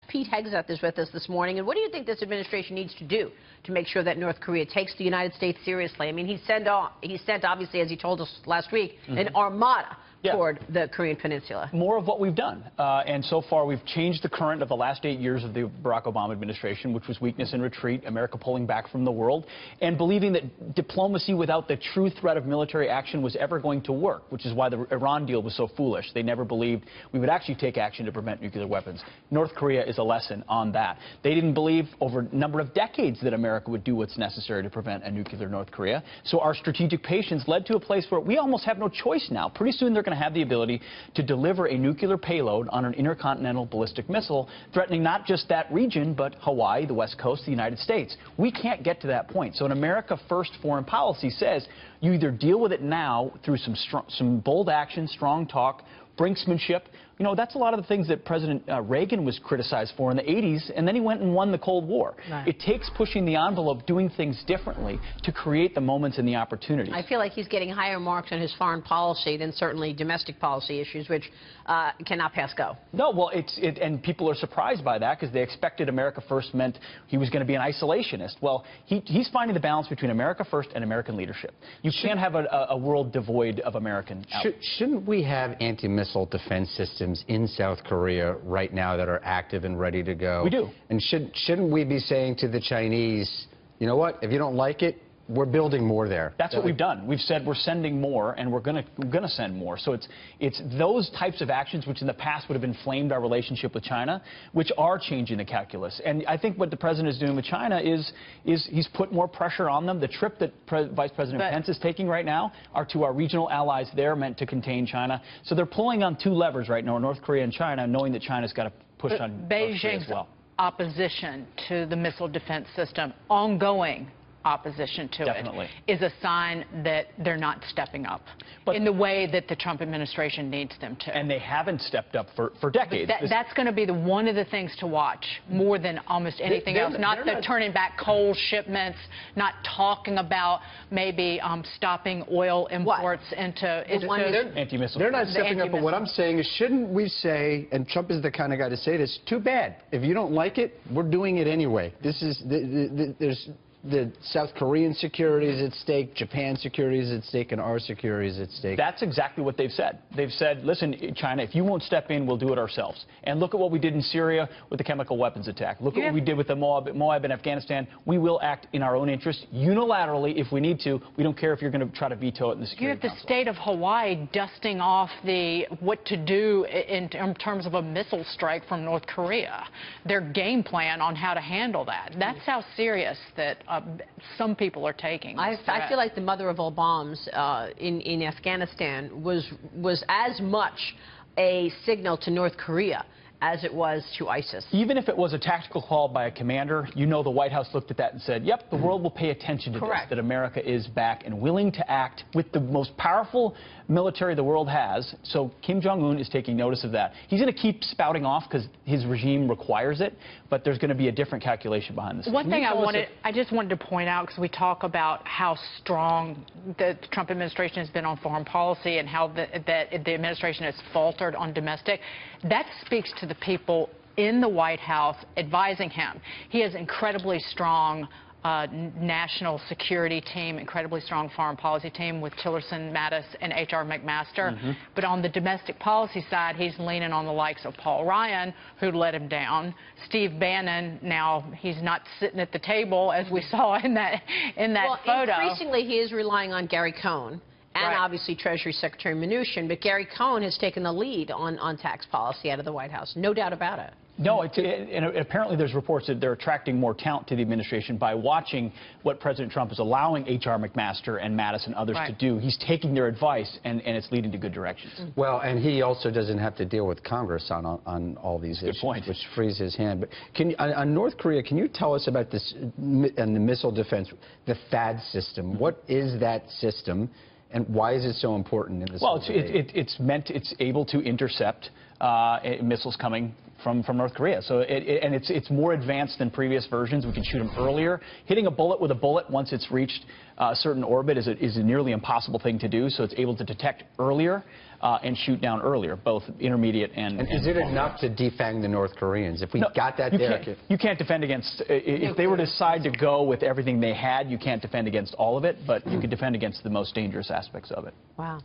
Pete Hegseth is with us this morning. And what do you think this administration needs to do to make sure that North Korea takes the United States seriously? I mean, he sent, obviously, as he told us last week, an armada toward the Korean Peninsula. More of what we've done. And so far, we've changed the current of the last 8 years of the Barack Obama administration, which was weakness and retreat, America pulling back from the world, and believing that diplomacy without the true threat of military action was ever going to work, which is why the Iran deal was so foolish. They never believed we would actually take action to prevent nuclear weapons. North Korea is a lesson on that. They didn't believe over a number of decades that America would do what's necessary to prevent a nuclear North Korea. So our strategic patience led to a place where we almost have no choice now. Pretty soon they're going to have the ability to deliver a nuclear payload on an intercontinental ballistic missile, threatening not just that region, but Hawaii, the West Coast, the United States. We can't get to that point. So an America First foreign policy says you either deal with it now through some bold action, strong talk, brinksmanship. You know, that's a lot of the things that President Reagan was criticized for in the 80s, and then he went and won the Cold War. Right. It takes pushing the envelope, doing things differently to create the moments and the opportunities. I feel like he's getting higher marks on his foreign policy than certainly domestic policy issues, which cannot pass go. No, well, and people are surprised by that because they expected America First meant he was going to be an isolationist. Well, he's finding the balance between America First and American leadership. You can't have a world devoid of American. Shouldn't we have anti-missile defense systems in South Korea right now that are active and ready to go? We do. And shouldn't we be saying to the Chinese, you know what, if you don't like it, we're building more there? That's what we've done. We've said we're sending more, and we're gonna send more. So it's those types of actions which in the past would have inflamed our relationship with China, which are changing the calculus. And I think what the president is doing with China is he's put more pressure on them. The trip that Vice President Pence is taking right now are to our regional allies there, meant to contain China. So they're pulling on two levers right now, North Korea and China, knowing that China's got to push on North Korea as well. Opposition to the missile defense system, ongoing opposition to it, is a sign that they're not stepping up in the way that the Trump administration needs them to. And they haven't stepped up for decades. That's going to be one of the things to watch more than almost anything else. Not turning back coal shipments, not talking about maybe stopping oil imports into anti-missile. They're not stepping up, but what I'm saying is, shouldn't we say, and Trump is the kind of guy to say this, too bad. If you don't like it, we're doing it anyway. This is, there's the South Korean security is at stake, Japan's security is at stake, and our security is at stake. That's exactly what they've said. They've said, listen, China, if you won't step in, we'll do it ourselves. And look at what we did in Syria with the chemical weapons attack. Look at what we did with the Moab in Afghanistan. We will act in our own interest unilaterally if we need to. We don't care if you're going to try to veto it in the Security Council. You have the state of Hawaii dusting off what to do in terms of a missile strike from North Korea. Their game plan on how to handle that. That's how serious that some people are taking. I feel like the mother of all bombs in Afghanistan was as much a signal to North Korea as it was to ISIS. Even if it was a tactical call by a commander, you know the White House looked at that and said, yep, the world will pay attention to this, that America is back and willing to act with the most powerful military the world has. So Kim Jong-un is taking notice of that. He's going to keep spouting off because his regime requires it, but there's going to be a different calculation behind this. One thing I just wanted to point out, because we talk about how strong the Trump administration has been on foreign policy and how the administration has faltered on domestic, that speaks to the people in the White House advising him. He has incredibly strong national security team, incredibly strong foreign policy team with Tillerson, Mattis, and H.R. McMaster. But on the domestic policy side, he's leaning on the likes of Paul Ryan, who let him down. Steve Bannon, now he's not sitting at the table, as we saw in that photo. Increasingly, he is relying on Gary Cohn. And obviously Treasury Secretary Mnuchin, but Gary Cohn has taken the lead on tax policy out of the White House. No doubt about it. No, and apparently there's reports that they're attracting more talent to the administration by watching what President Trump is allowing H.R. McMaster and Mattis and others to do. He's taking their advice, and it's leading to good directions. Well, and he also doesn't have to deal with Congress on all these issues, which frees his hand. But on North Korea, can you tell us about this and the missile defense, the THAAD system? What is that system? And why is it so important in this? Well, it's able to intercept missiles coming from North Korea. So it's more advanced than previous versions. We can shoot them earlier. Hitting a bullet with a bullet once it's reached a certain orbit is a nearly impossible thing to do. So it's able to detect earlier and shoot down earlier, both intermediate and is it enough to defang the North Koreans? If we got that you can't defend against, if they were to decide to go with everything they had, you can't defend against all of it, but you can defend against the most dangerous aspects of it. Wow.